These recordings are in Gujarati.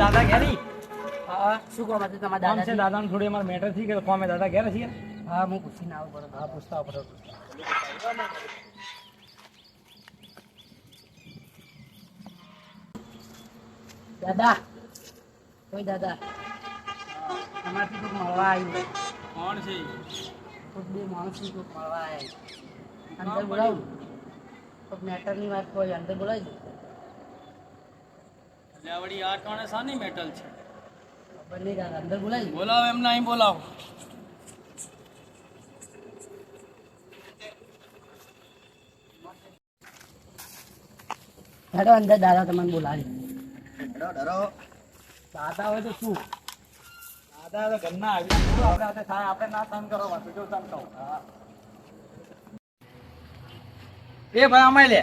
દાદા ઘેરી હા શું કામ હતું તમારા કોમ છે દાદા? દાદાને થોડી અમારે મેટર થી કે કોમે દાદા ઘેર છીએ હા હું પૂછીને આવું બરોબર. હા પૂછતા પડો દાદા કોઈ દાદા તમારથી કોઈક મળવા આવ્યું. કોણ છે કોઈક બે માણસથી કોઈક મળવા આવ્યા. અંદર બોલાવું કોઈક મેટરની વાત કોઈ અંદર બોલાવી દઉં. લેવડી આ ટોણે સાની મેટલ છે ખબર નહીં દાદા અંદર બોલાવી દઉં. બોલાવો એમને અહીં બોલાવો હેડો અંદર દાદા તમને બોલાવી. ડરો દાદા હોય તો શું દાદા તો ઘરના આવી આપણે થાય આપણે ના સહન કરો વાત જો સહન કરો એ ભાઈ અમાય લે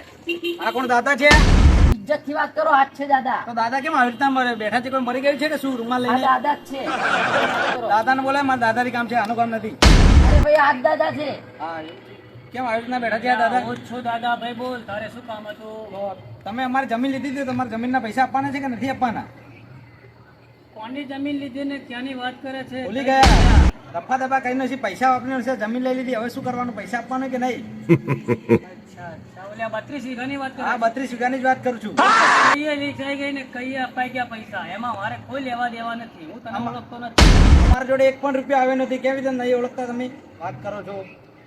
આ કોણ દાદા છે ઇજ્જતથી વાત કરો. હાથ છે દાદા. તો દાદા કેમ આવી રીતના બેઠા છે કોઈ મરી ગયું છે કે શું રૂમાલ આ લઈને દાદા જ છે. દાદાને બોલાય મારા દાદાની કામ છે આનું કામ નથી અરે ભાઈ આ જ દાદા છે. હા કેમ આવી રીતના બેઠા છે આ દાદા છો દાદા ભાઈ બોલ તારે શું કામ હતું? તો તમે અમારી જમીન લીધી હતી તમારે જમીનના પૈસા આપવાના છે કે નથી આપવાના કોની જમીન લીધી ને ક્યાંની વાત કરે છે? ભૂલી ગયા રફા દફા કઈ નથી પૈસા વાપરીને છે જમીન લઈ લીધી હવે શું કરવાનું પૈસા આપવાનું કે નહીં અચ્છા અચ્છા ઓલા 32 વીઘાની વાત કરે હા 32 વીઘાની જ વાત કરું છું કઈએ લીખાઈ ગઈ ને કઈએ અપાઈ ગયા પૈસા એમાં મારે કોઈ લેવા દેવા નથી. હું તને ઓળખતો નથી. તમારા જોડે એક પણ રૂપિયા આવ્યો નથી કેવી રીતે નહીં ઓળખતા તમે વાત કરો છો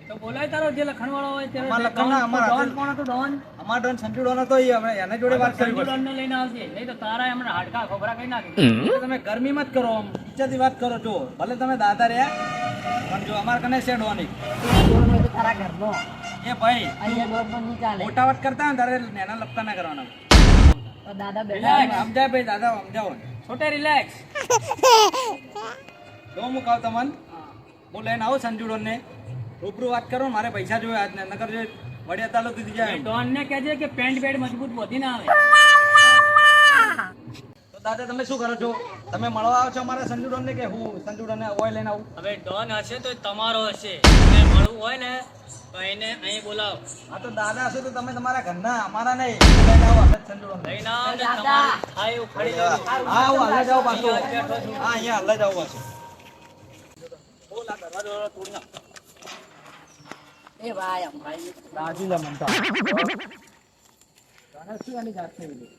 તો બોલાય તારો જે લખણવાળો હોય તે અમારા લખણના અમારા ડોન કોણ હતું? ડોન અમારા ડોન સંજુ ડોન હતો ઈ અમે એના જોડે વાત કરી ડોન ને લઈને આવજે નહીં તો તારા હમણાં હાડકા ખોબરા કઈ નાખી. તમે ગરમી મત કરો આમ ઈચ્છાથી વાત કરો છો ભલે તમે દાદા રહ્યા પણ જો અમારા કને છે ડોની ડોન હોય તો તારા ઘરનો. એ ભાઈ અહીંયા ડોન પણ નહીં ચાલે. મોટા વાત કરતા હોય ને તારે નાના લપતા ના કરવાના તો દાદા બેઠા સમજાય ભાઈ દાદા સમજાવો છોટે રિલેક્સ. તો હું કહું તમને હું લઈને આવું સંજુ ડોન ને રૂબરૂ વાત કરો મારે પૈસા જોઈએ આજ ને નકર જો વડિયા તાલુકી દીધી જાય ડોન ને કહેજે કે પેન્ટ બેડ મજબૂત બોધી ના આવે. તો દાદા તમે શું કરો છો તમે મળવા આવો છો અમારા સંજુ ડોન ને કે હું સંજુ ડોન ને ઓય લઈને આવું હવે ડોન હશે તો તમારો હશે. અને મળવું હોય ને તો એને અહીં બોલાવો. હા તો દાદા હશે તો તમે તમારા ઘરના અમારા નહીં લઈને આવો આપણે સંજુ ડોન લઈને આવો ને દાદા. તમારું થાય એવું ફરી લેજો. હા હું હાલે જાઉં પાછું અહીંયા બેઠો છું. હા અહીંયા હાલે જાઉં પાછું બોલ આ દરવાજો તોડી નાખ એ ભાઈ આમ ભાઈ રાજી લે મનતા તને શું આની જાત થઈ ગઈ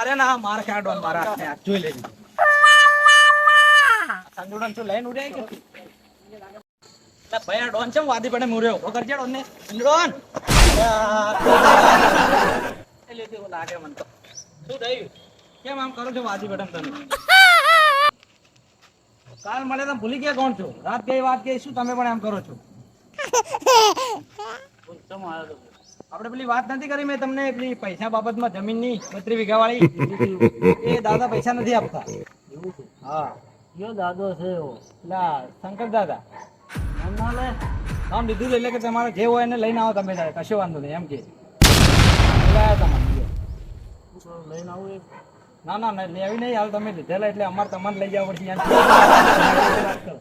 અરે ના માર કાઢો મારા હાથને હાથ જોઈ લેજો સંજુડન શું લઈને ઉડે કે ભાઈ આ ડોન ચમ વાદી પડે મુર્યો ઓ કરજે ડોન ને ડોન એ લેતી ઓ લાગે મન તો શું થયું કેમ આમ કરો છો વાદી પડે તમે કાલ મળે તમે ભૂલી ગયા કોણ છો રાત ગઈ વાત ગઈ શું તમે પણ આમ કરો છો આપણે પેલી વાત નથી કરી મેં તમને પેલી પૈસા બાબતમાં જમીનની 32 વીઘા વાળી એ દાદા પૈસા નથી આપતા હા કયો દાદો છે એવો? પેલા શંકર દાદા આમ લીધું એટલે કે તમારે જે હોય એને લઈને આવો તમે તારે કશો વાંધો નહીં એમ કે બોલાયા તમને લઈને આવું એક ના ના ના લેવી નહીં હાલ તમે લીધેલા એટલે અમારે તમારે લઈ જવા પડશે વાત કરો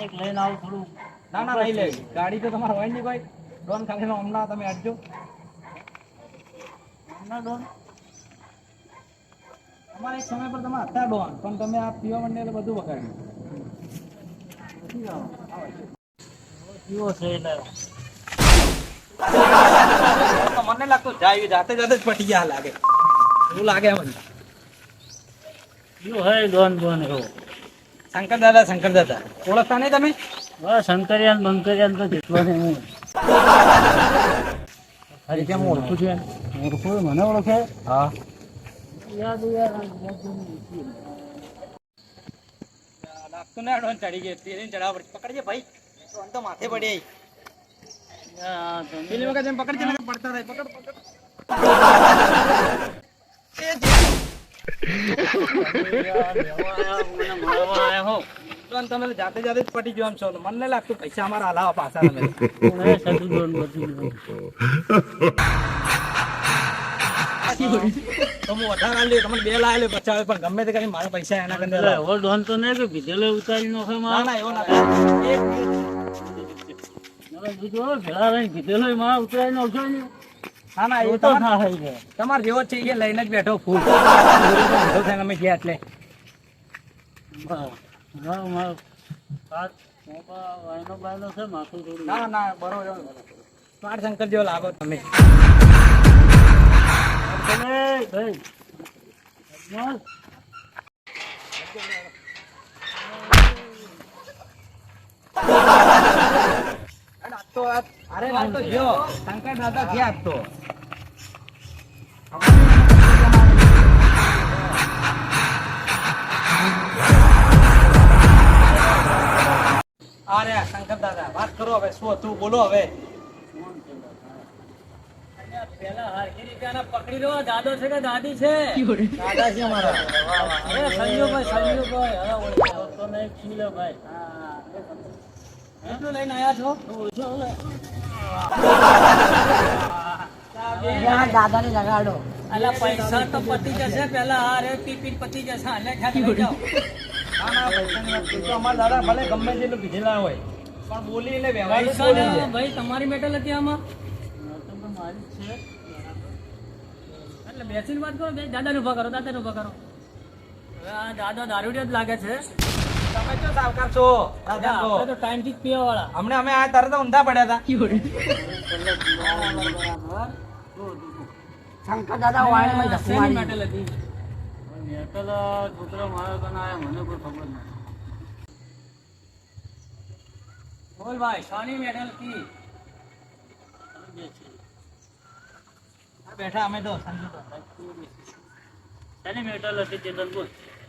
એક લઈને આવું થોડું. ના ના નહીં લેવી ગાડી તો તમારે હોય નહીં કોઈ ડોન ખાલી હમણાં તમે હટજો ના ડોન અમારા એક સમય પર તમે હતા ડોન પણ તમે આ પીવા માંડે એટલે બધું બગાડ્યું કેવો છે એટલે તો મને લાગતું જાય જાતે જાતે જ પટી ગયા લાગે એવું લાગે મને કયો હે ડોન ડોન એવો? શંકર દાદા ઓળખતા નહીં તમે બસ શંકરિયાન બંકરિયાન તો જેટલો ને હું અરે કેમ ઓળખું છું એને ઓળખો મને ઓળખે હા યાદ લાગતું ના ડોન ચડી ગઈ તેને ચડાવ પકડજે ભાઈ ડોન તો માથે પડી પેલી વખત એમ પકડજે ને પડતા રહે પકડ ડોન તમે જાતે જાતે જ પટી ગયો આમ છો મને નહીં લાગતું પૈસા અમારા હલાવા પાછા તમે તો હું વધારે આલી દઉં. તમને 2 લાવી લે 50 આવે, પણ ગમે તે કરી મારા પૈસા એના કરતા લાવો. એવો ડોન તો નહીં કે કીધેલો ઉતારી નાખે ના ના એવો ના થાય. ભેળા રહીને કીધેલો માં ઉતારી નાખજો ને. ના ના એ તો તમારે થાય છે. તમારે જેવો જ છે એ લઈને જ બેઠો ફૂલ વાંધો થાય ને અમે ગયા એટલે ના ના બરોબર સ્માર્ટ શંકર જેવો લાગો તમે. અરે ના તો જો શંકર દાદા ગયા આજ તો. અરે શંકર દાદા વાત કરો હવે શું હતું બોલો હવે. પેલા હરખી રીતે આને પકડી લો. દાદો છે કે દાદી છે? દાદા છે અમારા. અરે સંજુભાઈ સંજુભાઈ હવે ઓળખ્યો તો નહીં ખીલે ભાઈ. કેટલું લઈને આયા છો? દાદાને લગાડો. અલા પૈસા તો પતી જશે પેલા. હારે પી પતી જશે. હાલે ઠાક લઈ જાઓ. ના ના પૈસાની વાત કરી. તો અમારા દાદા ભલે ગમે તેટલું કીધેલા હોય પણ બોલી એટલે વ્યવહાર જ પૈસા બોલી ને છે. ભાઈ તમારી મેટલ હતી આમાં. એટલે બેસીને વાત કરો. દાદાને ઉભા કરો. દાદાને ઉભા કરો. હવે આ દાદા દારૂડિયો જ લાગે છે. તમે જો સાવકાર છો દાદા તો. આપણે તો ટાઈમથી જ પીવા વાળા. હમણાં અમે આ તરત ઊંધા પડ્યા હતા. શંકર દાદા વાળામાં ધક્કો શેની મારી. મેટલ હતી? મેટલ છોકરો માર્યો કે ના મને કોઈ ખબર નથી. બોલ ભાઈ શાની મેટલ હતી? બેઠા અમે તો શાની મેટલ હતી ચેતન બોલ.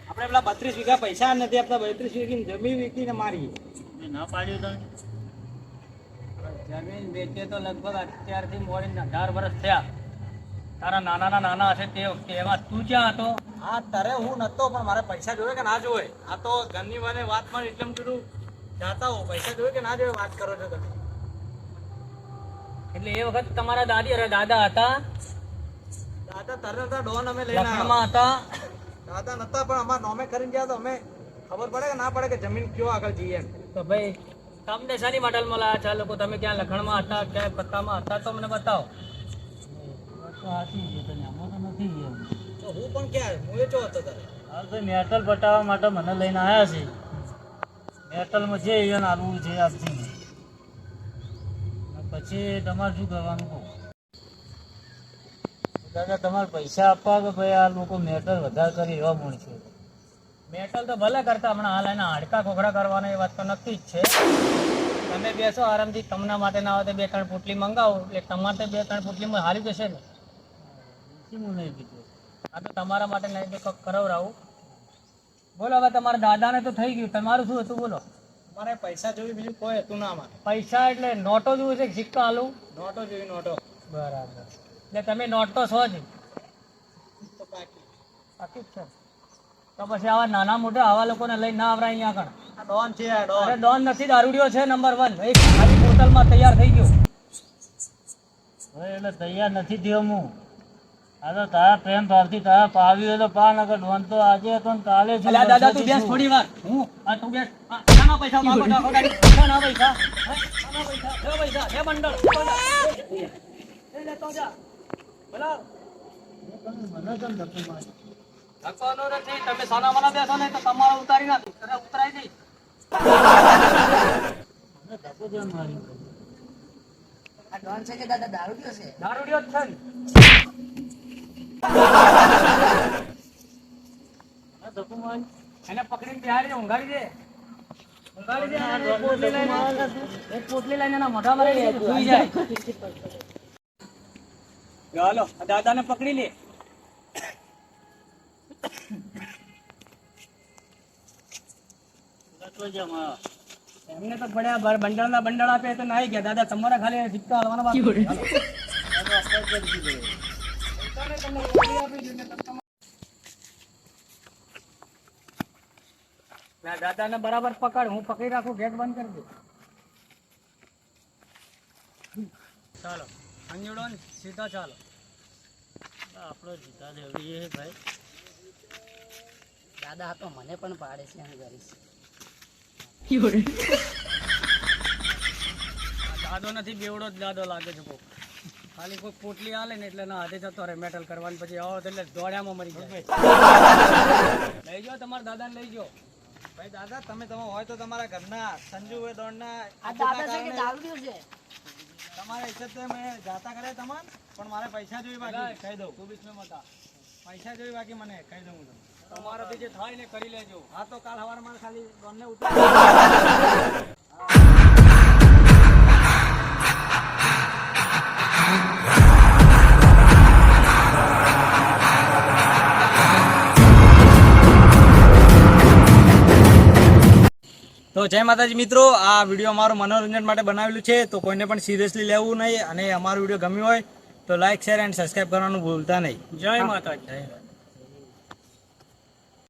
આપણે પેલા 32 વીઘા પૈસા નથી આપતા. 32 વીઘી જમીન વેચીને મારી. મેં ના પાડ્યું તને. જમીન વેચે તો લગભગ અત્યારથી મોડીને 18 વર્ષ થયા. તારા નાના હશે તે વખતે. એમાં તું ક્યાં હતો? હા તારે હું નતો પણ મારે પૈસા જોવે કે ના જોવે. આ તો ઘરની મને વાત માં એટલે એમ કીધું જાતા હો પૈસા જોવે કે ના જોવે વાત કરો છો તમે. એટલે એ વખત તમારા દાદી અરે દાદા હતા? દાદા તારે નતા ડોન અમે લઈને આવ્યા. લખણમાં હતા? દાદા નતા પણ અમારા નોમે કરીને ગયા તો અમે ખબર પડે કે ના પડે કે જમીન કયો આગળ જઈએ એમ. તો ભાઈ તમને શાની મેટલમાં લાયા છે આ લોકો? તમે ક્યાં લખણમાં હતા, ક્યાં પત્તામાં હતા તો મને બતાવો. તો હું પણ ક્યાં હું એ ચો હતો તારે. મેટલ બતાવવા માટે મને લઈને આવ્યા છે. મેટલમાં જે એને આલવું છે આપજી. પછી તમારે શું કરવાનું કહો. દાદા તમારે પૈસા આપવા કે ભાઈ આ લોકો મેટલ વધારે કરી એવા મૂળ છે? મેટલ તો ભલે કરતા હમણાં હાલ એના હાડકા ખોખરા કરવાના એ વાત તો નક્કી જ છે. તમે બેસો આરામથી. તમને માટે ના આવે તો 2-3 પોટલી મંગાવો એટલે તમારે 2-3 પોટલીમાં હારી જશે ને. આ તો તમારા માટે નહીં તો કરાવરાવું. બોલો હવે તમારા દાદાને તો થઈ ગયું. તમારું શું હતું બોલો? અમારે પૈસા જોઈ બીજું કોઈ હતું ના અમારે. પૈસા એટલે નોટો જોવું છે કે સિક્કા હાલું? નોટો જોઈ નોટો. બરાબર. એટલે તમે નોટ તો છો જ. તો બાકી બાકી જ છે. તો પછી આવા નાના મોટા આવા લોકોને લઈ ના આવરાય અહીંયા આગળ. આ ડોન છે આ ડોન. અરે ડોન નથી, દારૂડિયો છે નંબર 1. એક ખાલી બોટલમાં તૈયાર થઈ ગયો. એટલે તૈયાર નથી થયો હું. આ તો તારા પ્રેમ ભાવથી તારા પાવ્યું એટલે પા નગર ડોન તો આજે હતો ને કાલે છે. દાદા તું બેસ થોડી વાર. હું આ તું બેસ. શાના પૈસા માંગો નાખો ગાડી? શાના પૈસા? શાના પૈસા? લે પૈસા, લે બંડલ. એ લેતો જા. બોલો. મને કેમ ધક્કો માર્યો? ધક્કોનો નથી. તમે સાના મને બેસો ને તો તમારે ઉતારી નાખી. અરે ઉતરાઈ જઈ. મને ધક્કો જેમ માર્યો. આ ડોન છે કે દાદા દારૂડિયો છે? દારૂડિયો જ છે ને. એને પકડીને બિહારી ઊંઘાડી દે. ઊંઘાડી દે. એક પોટલી લઈને એના મોઢા મારી દે. સુઈ જાય. ચાલો દાદાને પકડી લે. એમને તો પડ્યા બંડળના બંડળ આપે તો નાઈ ગયા. દાદા તમારા ખાલી સિક્કા હાલવાના બાકી. દાદાને બરાબર પકડ. હું પકડી રાખું. ગેટ બંધ કરી દે. ચાલો અંજુડો સીધા ચાલો. આપણો જીતા દેવડી છે ભાઈ. દાદા આ તો મને પણ પાડે છે એમ કરીશ. દાદો નથી બેવડો જ દાદો લાગે છે કોક. ખાલી કોઈ પોટલી આલે ને એટલે ના હાથે જતો રહે મેટલ કરવાની, પછી આવો એટલે દોડ્યામાં મરી જાય. લઈ જાઓ તમારા દાદાને લઈ જાઓ. ભાઈ દાદા તમે હોય તો તમારા ઘરના સંજુ હોય દોડના આ દાદા છે કે દારૂ છે? તમારા હિસાબે મેં જાતા કર્યા તમાર, પણ મારે પૈસા જોઈએ બાકી કહી દઉં. તું બીચ મેં મતા પૈસા જોઈએ બાકી મને કહી દઉં હું તમને. તમારાથી જે થાય ને કરી લેજો. હા તો કાલ સવારે મારે ખાલી દોડને ઉતાર. તો જય માતાજી મિત્રો, આ વિડીયો અમારો મનોરંજન માટે બનાવેલું છે, તો કોઈને પણ સિરિયસલી લેવું નહીં. અને અમારો વિડીયો ગમ્યો હોય તો લાઈક શેર એન્ડ સબસ્ક્રાઈબ કરવાનું ભૂલતા નહીં. જય માતાજી.